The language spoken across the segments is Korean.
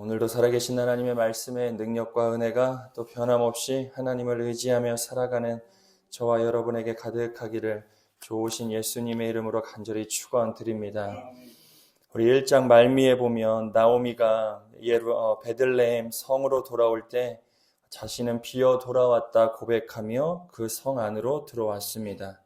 오늘도 살아계신 하나님의 말씀의 능력과 은혜가 또 변함없이 하나님을 의지하며 살아가는 저와 여러분에게 가득하기를 좋으신 예수님의 이름으로 간절히 축원드립니다. 우리 1장 말미에 보면 나오미가 베들레헴 성으로 돌아올 때 자신은 비어 돌아왔다 고백하며 그 성 안으로 들어왔습니다.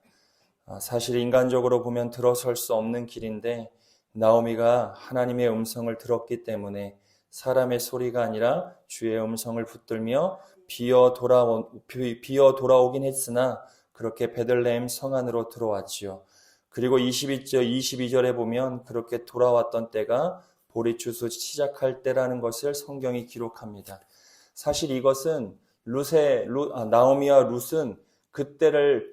사실 인간적으로 보면 들어설 수 없는 길인데 나오미가 하나님의 음성을 들었기 때문에 사람의 소리가 아니라 주의 음성을 붙들며 비어 돌아오긴 했으나 그렇게 베들레헴 성 안으로 들어왔지요. 그리고 22절에 보면 그렇게 돌아왔던 때가 보리추수 시작할 때라는 것을 성경이 기록합니다. 사실 이것은 나오미와 룻은 그때를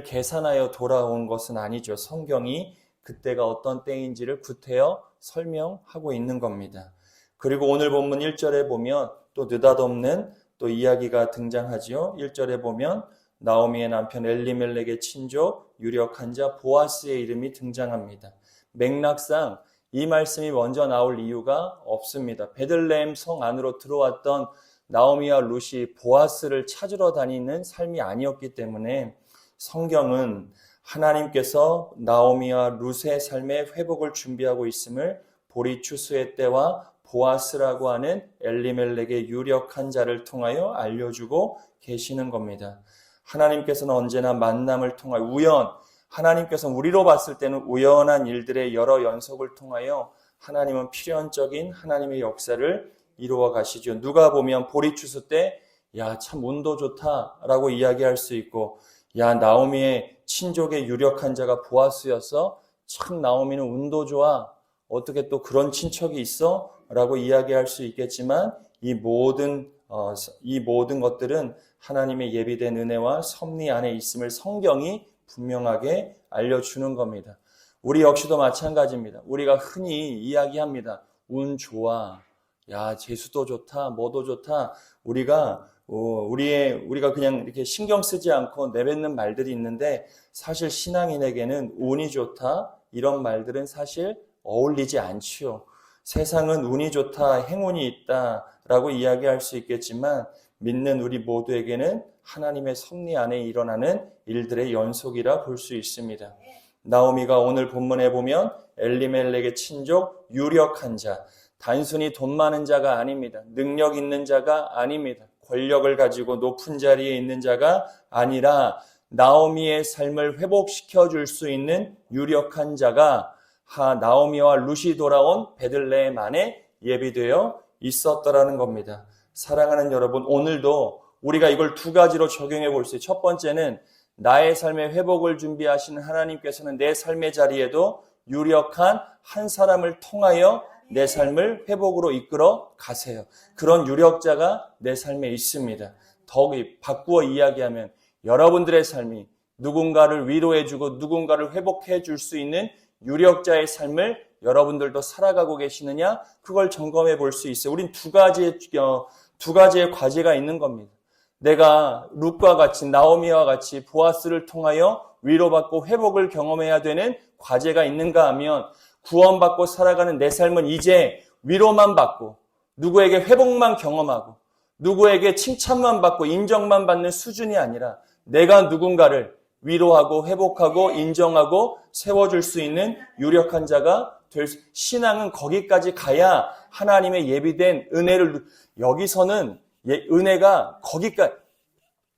계산하여 돌아온 것은 아니죠. 성경이 그때가 어떤 때인지를 구태여 설명하고 있는 겁니다. 그리고 오늘 본문 1절에 보면 또 느닷없는 또 이야기가 등장하지요. 1절에 보면 나오미의 남편 엘리멜렉의 친족 유력한 자 보아스의 이름이 등장합니다. 맥락상 이 말씀이 먼저 나올 이유가 없습니다. 베들레헴 성 안으로 들어왔던 나오미와 룻이 보아스를 찾으러 다니는 삶이 아니었기 때문에 성경은 하나님께서 나오미와 룻의 삶의 회복을 준비하고 있음을 보리추수의 때와 보아스라고 하는 엘리멜렉의 유력한 자를 통하여 알려주고 계시는 겁니다. 하나님께서는 언제나 만남을 통하여 하나님께서는 우리로 봤을 때는 우연한 일들의 여러 연속을 통하여 하나님은 필연적인 하나님의 역사를 이루어 가시죠. 누가 보면 보리추수 때 참 운도 좋다라고 이야기할 수 있고 나오미의 친족의 유력한 자가 보아스여서 참 나오미는 운도 좋아. 어떻게 또 그런 친척이 있어? 라고 이야기할 수 있겠지만 이 모든 것들은 하나님의 예비된 은혜와 섭리 안에 있음을 성경이 분명하게 알려주는 겁니다. 우리 역시도 마찬가지입니다. 우리가 흔히 이야기합니다. 운 좋아. 재수도 좋다. 뭐도 좋다. 우리가 그냥 이렇게 신경 쓰지 않고 내뱉는 말들이 있는데 사실 신앙인에게는 운이 좋다. 이런 말들은 사실 어울리지 않지요. 세상은 운이 좋다, 행운이 있다라고 이야기할 수 있겠지만 믿는 우리 모두에게는 하나님의 섭리 안에 일어나는 일들의 연속이라 볼 수 있습니다. 나오미가 오늘 본문에 보면 엘리멜렉의 친족 유력한 자, 단순히 돈 많은 자가 아닙니다. 능력 있는 자가 아닙니다. 권력을 가지고 높은 자리에 있는 자가 아니라 나오미의 삶을 회복시켜 줄 수 있는 유력한 자가 나오미와 룻이 돌아온 베들레헴 안에 예비되어 있었더라는 겁니다. 사랑하는 여러분, 오늘도 우리가 이걸 두 가지로 적용해 볼 수 있어요. 첫 번째는 나의 삶의 회복을 준비하시는 하나님께서는 내 삶의 자리에도 유력한 한 사람을 통하여 내 삶을 회복으로 이끌어 가세요. 그런 유력자가 내 삶에 있습니다. 더욱이 바꾸어 이야기하면 여러분들의 삶이 누군가를 위로해주고 누군가를 회복해 줄 수 있는 유력자의 삶을 여러분들도 살아가고 계시느냐? 그걸 점검해 볼 수 있어요. 우린 두 가지의 과제가 있는 겁니다. 내가 룻과 같이 나오미와 같이 보아스를 통하여 위로받고 회복을 경험해야 되는 과제가 있는가 하면 구원받고 살아가는 내 삶은 이제 위로만 받고 누구에게 회복만 경험하고 누구에게 칭찬만 받고 인정만 받는 수준이 아니라 내가 누군가를 위로하고 회복하고 인정하고 세워줄 수 있는 유력한 자가 신앙은 거기까지 가야 하나님의 예비된 은혜를 여기서는 은혜가 거기까지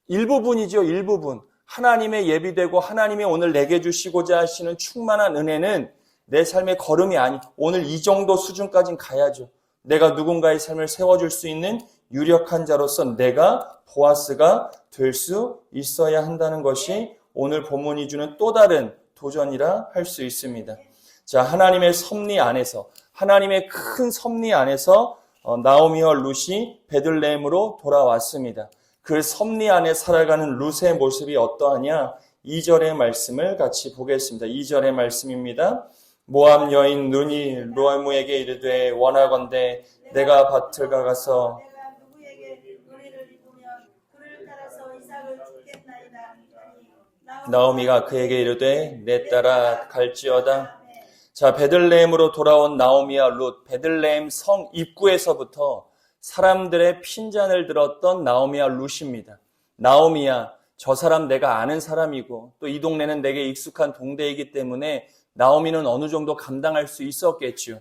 일부분이죠. 일부분. 하나님의 예비되고 하나님이 오늘 내게 주시고자 하시는 충만한 은혜는 내 삶의 걸음이 오늘 이 정도 수준까지는 가야죠. 내가 누군가의 삶을 세워줄 수 있는 유력한 자로서 내가 보아스가 될 수 있어야 한다는 것이 오늘 본문이 주는 또 다른 도전이라 할 수 있습니다. 자, 하나님의 섭리 안에서, 하나님의 큰 섭리 안에서 나오미와 룻이 베들레헴으로 돌아왔습니다. 그 섭리 안에 살아가는 룻의 모습이 어떠하냐? 2절의 말씀을 같이 보겠습니다. 2절의 말씀입니다. 모압 여인 눈이 루아무에게 이르되 원하건대 내가 밭을 가서 나오미가 그에게 이르되 내 따라 갈지어다. 자, 베들레헴으로 돌아온 나오미와 룻, 베들레헴 성 입구에서부터 사람들의 핀잔을 들었던 나오미와 룻입니다. 나오미야, 저 사람 내가 아는 사람이고 또 이 동네는 내게 익숙한 동네이기 때문에 나오미는 어느 정도 감당할 수 있었겠죠.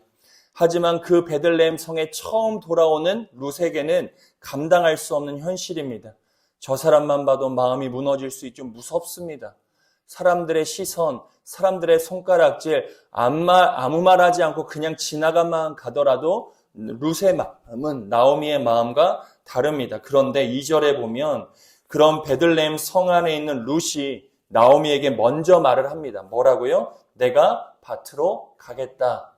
하지만 그 베들레헴 성에 처음 돌아오는 룻에게는 감당할 수 없는 현실입니다. 저 사람만 봐도 마음이 무너질 수 있죠. 무섭습니다. 사람들의 시선, 사람들의 손가락질, 아무 말 하지 않고 그냥 지나가만 가더라도 룻의 마음은 나오미의 마음과 다릅니다. 그런데 2절에 보면 그런 베들레헴 성 안에 있는 룻이 나오미에게 먼저 말을 합니다. 뭐라고요? 내가 밭으로 가겠다.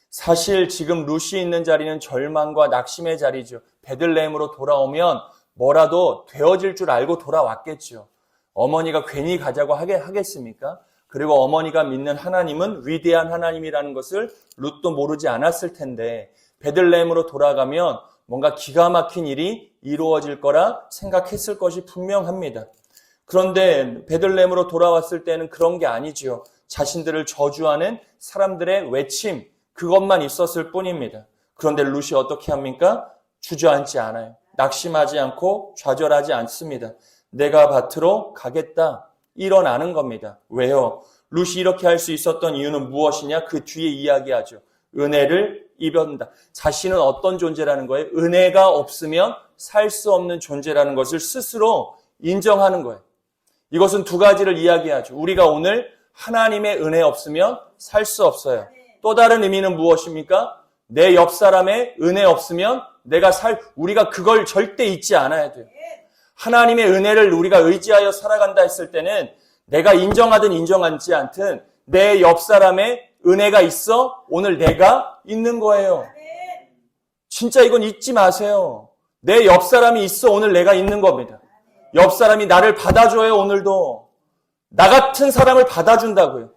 사실 지금 룻이 있는 자리는 절망과 낙심의 자리죠. 베들레헴으로 돌아오면 뭐라도 되어질 줄 알고 돌아왔겠죠. 어머니가 괜히 가자고 하겠습니까? 그리고 어머니가 믿는 하나님은 위대한 하나님이라는 것을 룻도 모르지 않았을 텐데 베들레헴으로 돌아가면 뭔가 기가 막힌 일이 이루어질 거라 생각했을 것이 분명합니다. 그런데 베들레헴으로 돌아왔을 때는 그런 게 아니죠. 자신들을 저주하는 사람들의 외침, 그것만 있었을 뿐입니다. 그런데 룻이 어떻게 합니까? 주저앉지 않아요. 낙심하지 않고 좌절하지 않습니다. 내가 밭으로 가겠다. 일어나는 겁니다. 왜요? 룻이 이렇게 할 수 있었던 이유는 무엇이냐? 그 뒤에 이야기하죠. 은혜를 입었다. 자신은 어떤 존재라는 거예요? 은혜가 없으면 살 수 없는 존재라는 것을 스스로 인정하는 거예요. 이것은 두 가지를 이야기하죠. 우리가 오늘 하나님의 은혜 없으면 살 수 없어요. 또 다른 의미는 무엇입니까? 내 옆 사람의 은혜 없으면 우리가 그걸 절대 잊지 않아야 돼요. 하나님의 은혜를 우리가 의지하여 살아간다 했을 때는 내가 인정하든 인정하지 않든 내 옆 사람의 은혜가 있어 오늘 내가 있는 거예요. 진짜 이건 잊지 마세요. 내 옆 사람이 있어 오늘 내가 있는 겁니다. 옆 사람이 나를 받아줘요. 오늘도 나 같은 사람을 받아준다고요.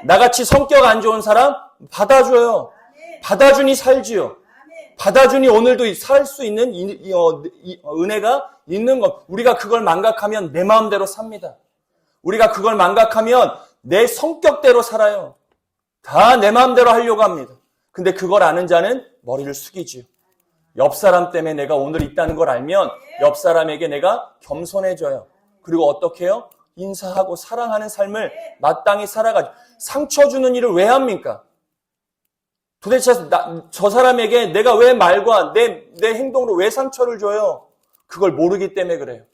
나같이 성격 안 좋은 사람 받아줘요. 받아주니 살지요. 받아주니 오늘도 살 수 있는 은혜가 있는 것. 우리가 그걸 망각하면 내 마음대로 삽니다. 우리가 그걸 망각하면 내 성격대로 살아요. 다 내 마음대로 하려고 합니다. 근데 그걸 아는 자는 머리를 숙이지요. 옆 사람 때문에 내가 오늘 있다는 걸 알면 옆 사람에게 내가 겸손해져요. 그리고 어떻게 해요? 인사하고 사랑하는 삶을 마땅히 살아가죠. 상처 주는 일을 왜 합니까? 도대체 저 사람에게 내가 왜 말과 내 행동으로 왜 상처를 줘요? 그걸 모르기 때문에 그래요.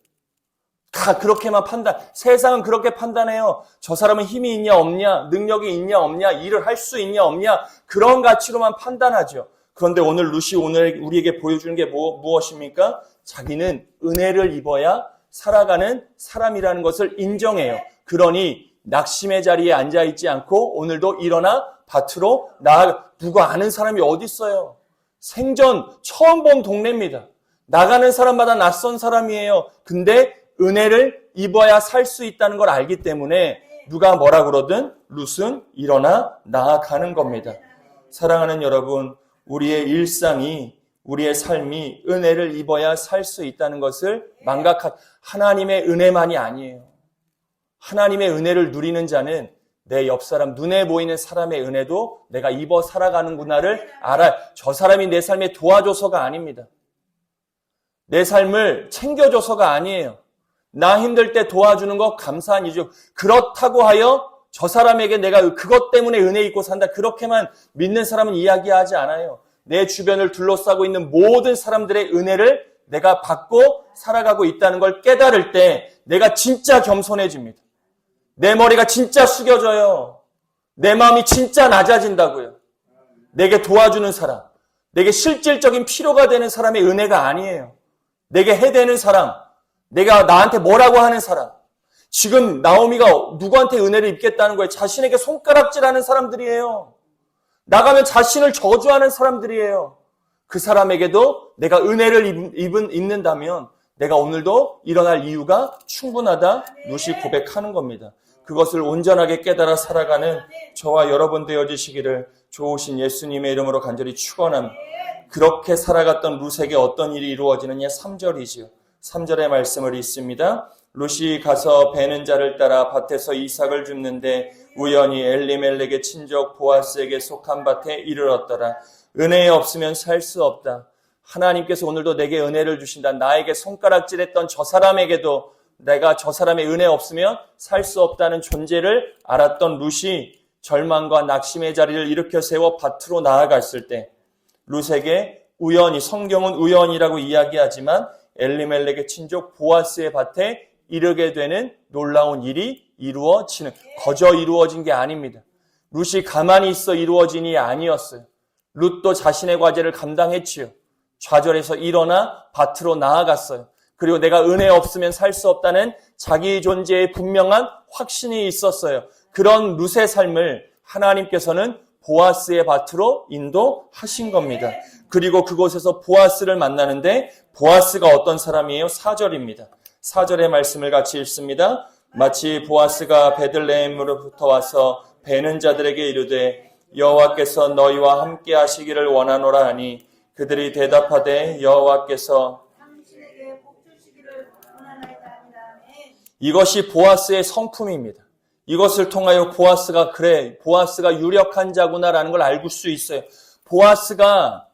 다 그렇게만 세상은 그렇게 판단해요. 저 사람은 힘이 있냐 없냐, 능력이 있냐 없냐, 일을 할 수 있냐 없냐, 그런 가치로만 판단하죠. 그런데 오늘 룻이 오늘 우리에게 보여주는 게 무엇입니까? 자기는 은혜를 입어야 살아가는 사람이라는 것을 인정해요. 그러니 낙심의 자리에 앉아있지 않고 오늘도 일어나 밭으로 누가 아는 사람이 어디 있어요? 생전 처음 본 동네입니다. 나가는 사람마다 낯선 사람이에요. 근데 은혜를 입어야 살 수 있다는 걸 알기 때문에 누가 뭐라 그러든 룻은 일어나 나아가는 겁니다. 사랑하는 여러분, 우리의 일상이 우리의 삶이 은혜를 입어야 살 수 있다는 것을 하나님의 은혜만이 아니에요. 하나님의 은혜를 누리는 자는 내 옆 사람, 눈에 보이는 사람의 은혜도 내가 입어 살아가는구나를 알아요. 저 사람이 내 삶에 도와줘서가 아닙니다. 내 삶을 챙겨줘서가 아니에요. 나 힘들 때 도와주는 거 감사한 일이죠. 그렇다고 하여 저 사람에게 내가 그것 때문에 은혜 입고 산다. 그렇게만 믿는 사람은 이야기하지 않아요. 내 주변을 둘러싸고 있는 모든 사람들의 은혜를 내가 받고 살아가고 있다는 걸 깨달을 때 내가 진짜 겸손해집니다. 내 머리가 진짜 숙여져요. 내 마음이 진짜 낮아진다고요. 내게 도와주는 사람, 내게 실질적인 필요가 되는 사람의 은혜가 아니에요. 내게 해대는 사람, 내가 나한테 뭐라고 하는 사람. 지금 나오미가 누구한테 은혜를 입겠다는 거예요? 자신에게 손가락질하는 사람들이에요. 나가면 자신을 저주하는 사람들이에요. 그 사람에게도 내가 은혜를 입는다면 내가 오늘도 일어날 이유가 충분하다. 룻이 고백하는 겁니다. 그것을 온전하게 깨달아 살아가는 저와 여러분 되어지시기를 좋으신 예수님의 이름으로 간절히 축원합니다. 그렇게 살아갔던 룻에게 어떤 일이 이루어지느냐? 3절이지요. 3절의 말씀을 읽습니다. 룻이 가서 베는 자를 따라 밭에서 이삭을 줍는데 우연히 엘리멜렉의 친족 보아스에게 속한 밭에 이르렀더라. 은혜 없으면 살 수 없다. 하나님께서 오늘도 내게 은혜를 주신다. 나에게 손가락질했던 저 사람에게도 내가 저 사람의 은혜 없으면 살 수 없다는 존재를 알았던 룻이 절망과 낙심의 자리를 일으켜 세워 밭으로 나아갔을 때 룻에게 우연히, 성경은 우연이라고 이야기하지만 엘리멜렉의 친족 보아스의 밭에 이르게 되는 놀라운 일이 이루어지는, 거저 이루어진 게 아닙니다. 룻이 가만히 있어 이루어진 일이 아니었어요. 룻도 자신의 과제를 감당했지요. 좌절해서 일어나 밭으로 나아갔어요. 그리고 내가 은혜 없으면 살 수 없다는 자기 존재의 분명한 확신이 있었어요. 그런 룻의 삶을 하나님께서는 보아스의 밭으로 인도하신 겁니다. 그리고 그곳에서 보아스를 만나는데 보아스가 어떤 사람이에요? 4절입니다. 4절의 말씀을 같이 읽습니다. 마치 보아스가 베들레헴으로부터 와서 베는 자들에게 이르되 여호와께서 너희와 함께 하시기를 원하노라 하니 그들이 대답하되 여호와께서 당신에게 복 주시기를 원하나이다 하니라. 이것이 보아스의 성품입니다. 이것을 통하여 보아스가 유력한 자구나라는 걸 알 수 있어요. 보아스가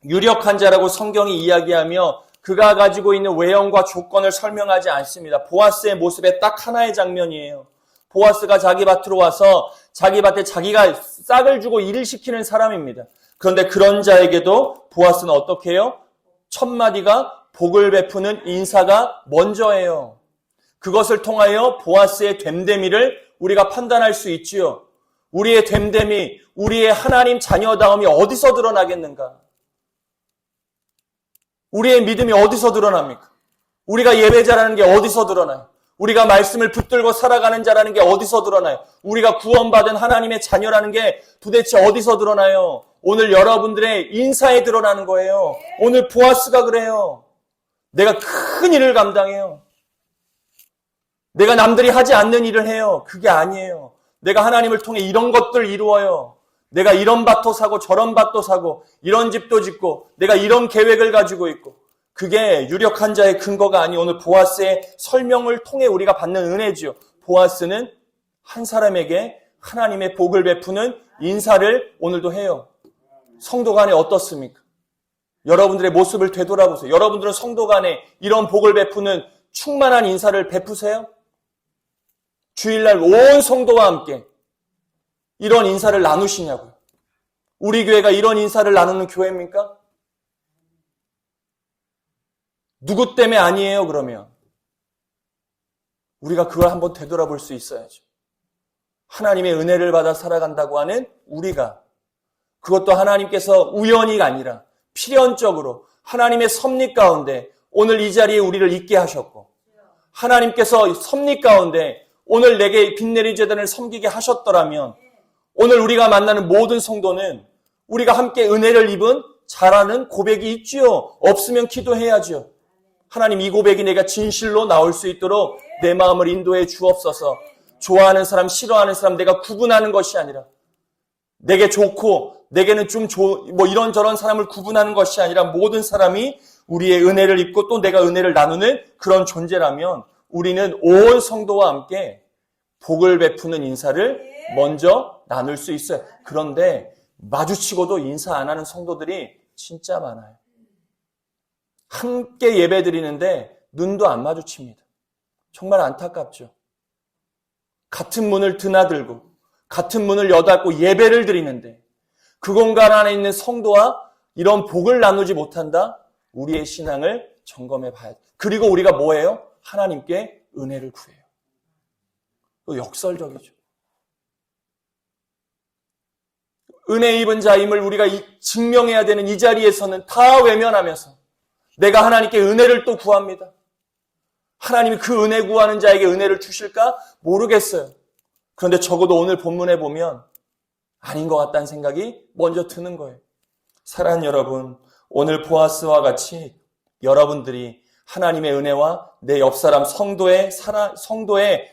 유력한 자라고 성경이 이야기하며 그가 가지고 있는 외형과 조건을 설명하지 않습니다. 보아스의 모습의 딱 하나의 장면이에요. 보아스가 자기 밭으로 와서 자기 밭에 자기가 싹을 주고 일을 시키는 사람입니다. 그런데 그런 자에게도 보아스는 어떻게 해요? 첫 마디가 복을 베푸는 인사가 먼저예요. 그것을 통하여 보아스의 됨됨이를 우리가 판단할 수 있지요. 우리의 됨됨이, 우리의 하나님 자녀다움이 어디서 드러나겠는가? 우리의 믿음이 어디서 드러납니까? 우리가 예배자라는 게 어디서 드러나요? 우리가 말씀을 붙들고 살아가는 자라는 게 어디서 드러나요? 우리가 구원받은 하나님의 자녀라는 게 도대체 어디서 드러나요? 오늘 여러분들의 인사에 드러나는 거예요. 오늘 보아스가 그래요. 내가 큰 일을 감당해요. 내가 남들이 하지 않는 일을 해요. 그게 아니에요. 내가 하나님을 통해 이런 것들을 이루어요. 내가 이런 밭도 사고 저런 밭도 사고 이런 집도 짓고 내가 이런 계획을 가지고 있고 그게 유력한 자의 근거가 아니 오늘 보아스의 설명을 통해 우리가 받는 은혜지요. 보아스는 한 사람에게 하나님의 복을 베푸는 인사를 오늘도 해요. 성도 간에 어떻습니까? 여러분들의 모습을 되돌아보세요. 여러분들은 성도 간에 이런 복을 베푸는 충만한 인사를 베푸세요? 주일날 온 성도와 함께 이런 인사를 나누시냐고요. 우리 교회가 이런 인사를 나누는 교회입니까? 누구 때문에 아니에요, 그러면? 우리가 그걸 한번 되돌아볼 수 있어야죠. 하나님의 은혜를 받아 살아간다고 하는 우리가 그것도 하나님께서 우연히가 아니라 필연적으로 하나님의 섭리 가운데 오늘 이 자리에 우리를 있게 하셨고 하나님께서 섭리 가운데 오늘 내게 빛내리 재단을 섬기게 하셨더라면 오늘 우리가 만나는 모든 성도는 우리가 함께 은혜를 입은 잘하는 고백이 있지요. 없으면 기도해야죠. 하나님 이 고백이 내가 진실로 나올 수 있도록 내 마음을 인도해 주옵소서. 좋아하는 사람, 싫어하는 사람 내가 구분하는 것이 아니라 내게 좋고 내게는 좀 이런저런 사람을 구분하는 것이 아니라 모든 사람이 우리의 은혜를 입고 또 내가 은혜를 나누는 그런 존재라면 우리는 온 성도와 함께 복을 베푸는 인사를 먼저 나눌 수 있어요. 그런데 마주치고도 인사 안 하는 성도들이 진짜 많아요. 함께 예배 드리는데 눈도 안 마주칩니다. 정말 안타깝죠. 같은 문을 드나들고 같은 문을 여닫고 예배를 드리는데 그 공간 안에 있는 성도와 이런 복을 나누지 못한다? 우리의 신앙을 점검해 봐야 돼. 그리고 우리가 뭐예요? 하나님께 은혜를 구해요. 역설적이죠. 은혜 입은 자임을 우리가 증명해야 되는 이 자리에서는 다 외면하면서 내가 하나님께 은혜를 또 구합니다. 하나님이 그 은혜 구하는 자에게 은혜를 주실까? 모르겠어요. 그런데 적어도 오늘 본문에 보면 아닌 것 같다는 생각이 먼저 드는 거예요. 사랑하는 여러분, 오늘 보아스와 같이 여러분들이 하나님의 은혜와 내 옆사람 성도의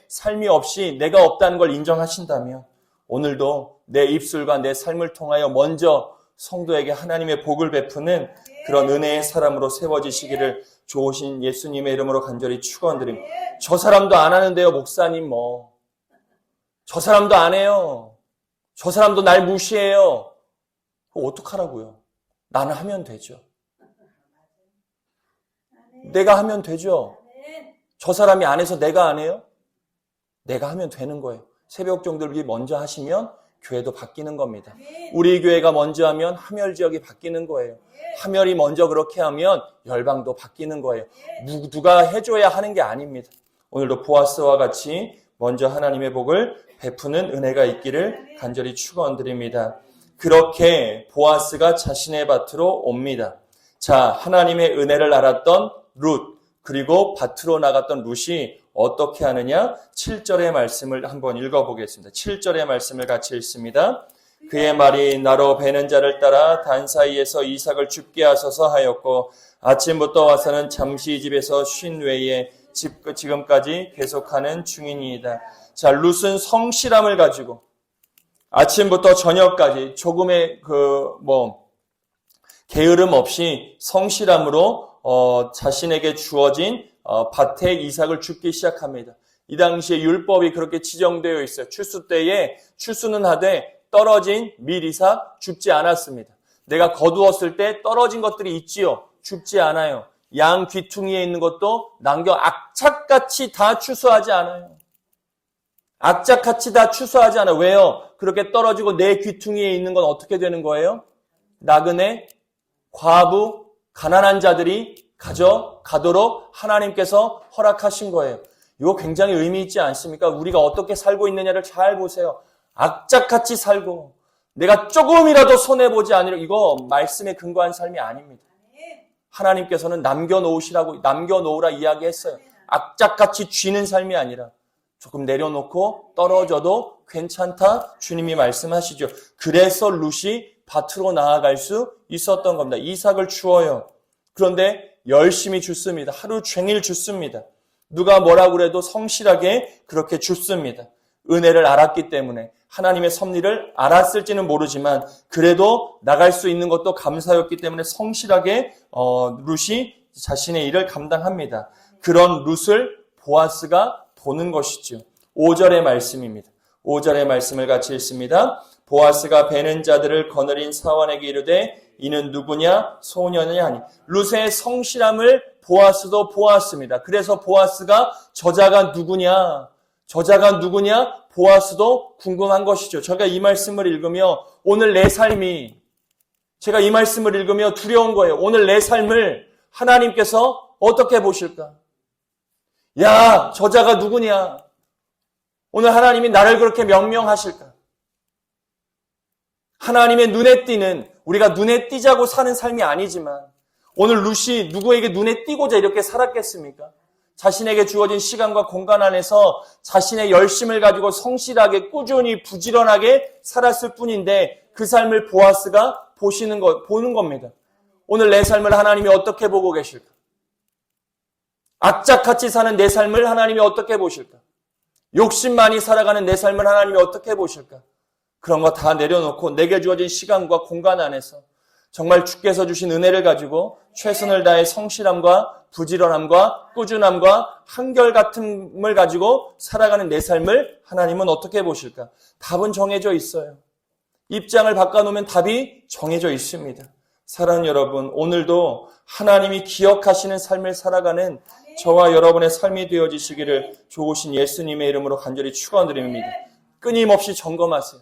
삶이 없이 내가 없다는 걸 인정하신다면 오늘도 내 입술과 내 삶을 통하여 먼저 성도에게 하나님의 복을 베푸는 그런 은혜의 사람으로 세워지시기를 좋으신 예수님의 이름으로 간절히 축원드립니다. 저 사람도 안 하는데요, 목사님 뭐. 저 사람도 안 해요. 저 사람도 날 무시해요. 그거 어떡하라고요? 나는 하면 되죠. 내가 하면 되죠. 저 사람이 안 해서 내가 안 해요? 내가 하면 되는 거예요. 새벽 정들기 먼저 하시면 교회도 바뀌는 겁니다. 우리 교회가 먼저 하면 함열 지역이 바뀌는 거예요. 함열이 먼저 그렇게 하면 열방도 바뀌는 거예요. 누가 해줘야 하는 게 아닙니다. 오늘도 보아스와 같이 먼저 하나님의 복을 베푸는 은혜가 있기를 간절히 축원드립니다. 그렇게 보아스가 자신의 밭으로 옵니다. 자, 하나님의 은혜를 알았던 룻, 그리고 밭으로 나갔던 룻이 어떻게 하느냐? 7절의 말씀을 한번 읽어보겠습니다. 7절의 말씀을 같이 읽습니다. 그의 말이 나로 베는 자를 따라 단 사이에서 이삭을 죽게 하소서 하였고 아침부터 와서는 잠시 이 집에서 쉰 외에 지금까지 계속하는 중이니이다. 자, 룻은 성실함을 가지고 아침부터 저녁까지 조금의 게으름 없이 성실함으로 자신에게 주어진 밭에 이삭을 줍기 시작합니다. 이 당시에 율법이 그렇게 지정되어 있어요. 추수 때에 추수는 하되 떨어진 밀 이삭 줍지 않았습니다. 내가 거두었을 때 떨어진 것들이 있지요. 줍지 않아요. 양 귀퉁이에 있는 것도 남겨 악착같이 다 추수하지 않아요. 악착같이 다 추수하지 않아요. 왜요? 그렇게 떨어지고 내 귀퉁이에 있는 건 어떻게 되는 거예요? 나그네, 과부, 가난한 자들이 가져가도록 하나님께서 허락하신 거예요. 이거 굉장히 의미 있지 않습니까? 우리가 어떻게 살고 있느냐를 잘 보세요. 악착같이 살고 내가 조금이라도 손해보지 않으려고, 이거 말씀에 근거한 삶이 아닙니다. 하나님께서는 남겨놓으라 이야기했어요. 악착같이 쥐는 삶이 아니라 조금 내려놓고 떨어져도 괜찮다, 주님이 말씀하시죠. 그래서 룻이 밭으로 나아갈 수 있었던 겁니다. 이삭을 주어요. 그런데 열심히 줍습니다. 하루 종일 줍습니다. 누가 뭐라고 그래도 성실하게 그렇게 줍습니다. 은혜를 알았기 때문에, 하나님의 섭리를 알았을지는 모르지만 그래도 나갈 수 있는 것도 감사였기 때문에 성실하게 룻이 자신의 일을 감당합니다. 그런 룻을 보아스가 보는 것이죠. 5절의 말씀입니다. 5절의 말씀을 같이 읽습니다. 보아스가 베는 자들을 거느린 사원에게 이르되 이는 누구냐? 소년이냐 하니. 룻의 성실함을 보아스도 보았습니다. 그래서 보아스가 저자가 누구냐? 보아스도 궁금한 것이죠. 제가 이 말씀을 읽으며 오늘 내 삶이, 제가 이 말씀을 읽으며 두려운 거예요. 오늘 내 삶을 하나님께서 어떻게 보실까? 야, 저자가 누구냐? 오늘 하나님이 나를 그렇게 명명하실까? 하나님의 눈에 띄는, 우리가 눈에 띄자고 사는 삶이 아니지만 오늘 룻이 누구에게 눈에 띄고자 이렇게 살았겠습니까? 자신에게 주어진 시간과 공간 안에서 자신의 열심을 가지고 성실하게 꾸준히 부지런하게 살았을 뿐인데 그 삶을 보아스가 보는 겁니다. 오늘 내 삶을 하나님이 어떻게 보고 계실까? 악착같이 사는 내 삶을 하나님이 어떻게 보실까? 욕심 많이 살아가는 내 삶을 하나님이 어떻게 보실까? 그런 거 다 내려놓고 내게 주어진 시간과 공간 안에서 정말 주께서 주신 은혜를 가지고 최선을 다해 성실함과 부지런함과 꾸준함과 한결같음을 가지고 살아가는 내 삶을 하나님은 어떻게 보실까? 답은 정해져 있어요. 입장을 바꿔놓으면 답이 정해져 있습니다. 사랑하는 여러분, 오늘도 하나님이 기억하시는 삶을 살아가는 저와 여러분의 삶이 되어지시기를 좋으신 예수님의 이름으로 간절히 축원드립니다. 끊임없이 점검하세요.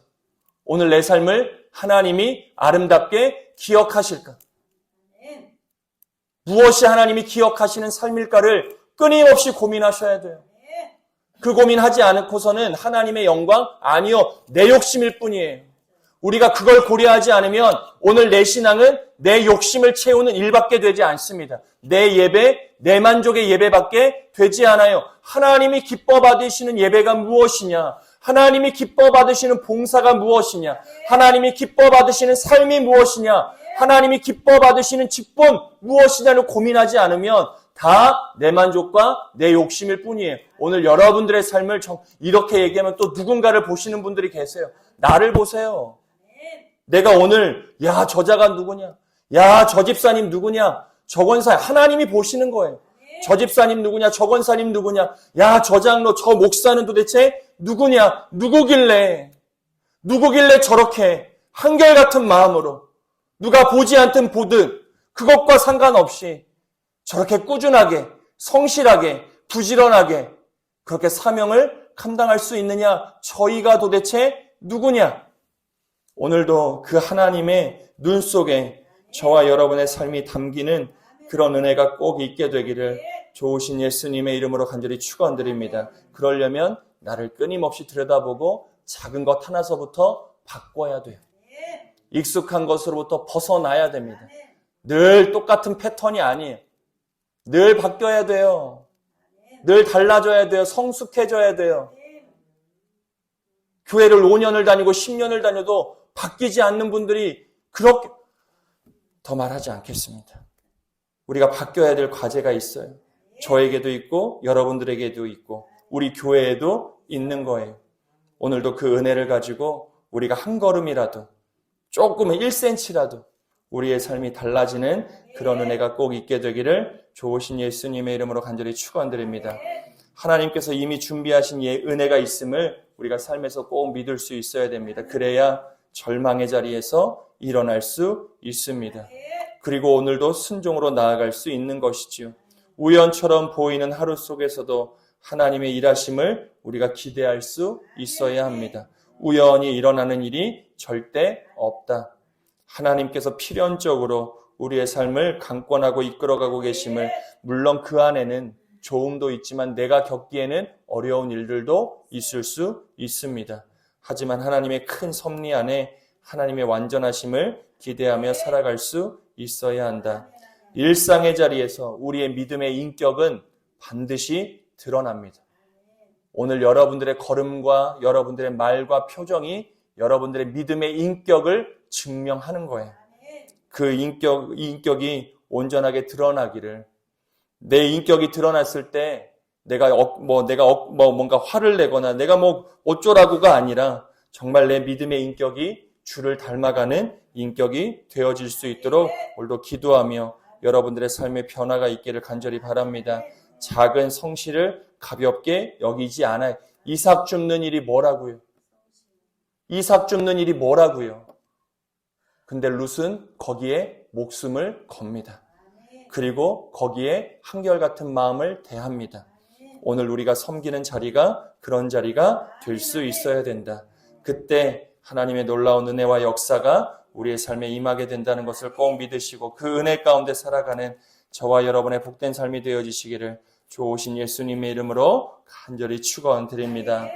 오늘 내 삶을 하나님이 아름답게 기억하실까? 무엇이 하나님이 기억하시는 삶일까를 끊임없이 고민하셔야 돼요. 그 고민하지 않고서는 하나님의 영광? 아니요, 내 욕심일 뿐이에요. 우리가 그걸 고려하지 않으면 오늘 내 신앙은 내 욕심을 채우는 일밖에 되지 않습니다. 내 예배, 내 만족의 예배밖에 되지 않아요. 하나님이 기뻐 받으시는 예배가 무엇이냐? 하나님이 기뻐 받으시는 봉사가 무엇이냐? 하나님이 기뻐 받으시는 삶이 무엇이냐? 하나님이 기뻐 받으시는 직분 무엇이냐를 고민하지 않으면 다 내 만족과 내 욕심일 뿐이에요. 오늘 여러분들의 삶을 이렇게 얘기하면 또 누군가를 보시는 분들이 계세요. 나를 보세요. 내가 오늘, 야, 저자가 누구냐? 야, 저 집사님 누구냐? 저 권사, 하나님이 보시는 거예요. 저 집사님 누구냐? 저 권사님 누구냐? 야, 저 장로, 저 목사는 도대체 누구냐? 누구길래 저렇게 한결같은 마음으로 누가 보지 않든 보듯 그것과 상관없이 저렇게 꾸준하게, 성실하게, 부지런하게 그렇게 사명을 감당할 수 있느냐? 저희가 도대체 누구냐? 오늘도 그 하나님의 눈 속에 저와 여러분의 삶이 담기는 그런 은혜가 꼭 있게 되기를 좋으신 예수님의 이름으로 간절히 축원드립니다. 그러려면 나를 끊임없이 들여다보고 작은 것 하나서부터 바꿔야 돼요. 익숙한 것으로부터 벗어나야 됩니다. 늘 똑같은 패턴이 아니에요. 늘 바뀌어야 돼요. 늘 달라져야 돼요. 성숙해져야 돼요. 교회를 5년을 다니고 10년을 다녀도 바뀌지 않는 분들이 그렇게 더 말하지 않겠습니다. 우리가 바뀌어야 될 과제가 있어요. 저에게도 있고 여러분들에게도 있고 우리 교회에도 있는 거예요. 오늘도 그 은혜를 가지고 우리가 한 걸음이라도 조금은 1cm라도 우리의 삶이 달라지는 그런 은혜가 꼭 있게 되기를 좋으신 예수님의 이름으로 간절히 축원드립니다. 하나님께서 이미 준비하신 은혜가 있음을 우리가 삶에서 꼭 믿을 수 있어야 됩니다. 그래야 절망의 자리에서 일어날 수 있습니다. 그리고 오늘도 순종으로 나아갈 수 있는 것이지요. 우연처럼 보이는 하루 속에서도 하나님의 일하심을 우리가 기대할 수 있어야 합니다. 우연히 일어나는 일이 절대 없다. 하나님께서 필연적으로 우리의 삶을 강권하고 이끌어가고 계심을, 물론 그 안에는 좋음도 있지만 내가 겪기에는 어려운 일들도 있을 수 있습니다. 하지만 하나님의 큰 섭리 안에 하나님의 완전하심을 기대하며 살아갈 수 있어야 한다. 일상의 자리에서 우리의 믿음의 인격은 반드시 드러납니다. 오늘 여러분들의 걸음과 여러분들의 말과 표정이 여러분들의 믿음의 인격을 증명하는 거예요. 그 인격이 온전하게 드러나기를, 내 인격이 드러났을 때 내가 뭔가 화를 내거나 내가 어쩌라고가 아니라 정말 내 믿음의 인격이 주를 닮아가는 인격이 되어질 수 있도록 오늘도 기도하며 여러분들의 삶의 변화가 있기를 간절히 바랍니다. 작은 성실을 가볍게 여기지 않아요. 이삭 줍는 일이 뭐라고요? 근데 룻은 거기에 목숨을 겁니다. 그리고 거기에 한결같은 마음을 대합니다. 오늘 우리가 섬기는 자리가 그런 자리가 될 수 있어야 된다. 그때 하나님의 놀라운 은혜와 역사가 우리의 삶에 임하게 된다는 것을 꼭 믿으시고 그 은혜 가운데 살아가는 저와 여러분의 복된 삶이 되어지시기를 좋으신 예수님의 이름으로 간절히 축원드립니다.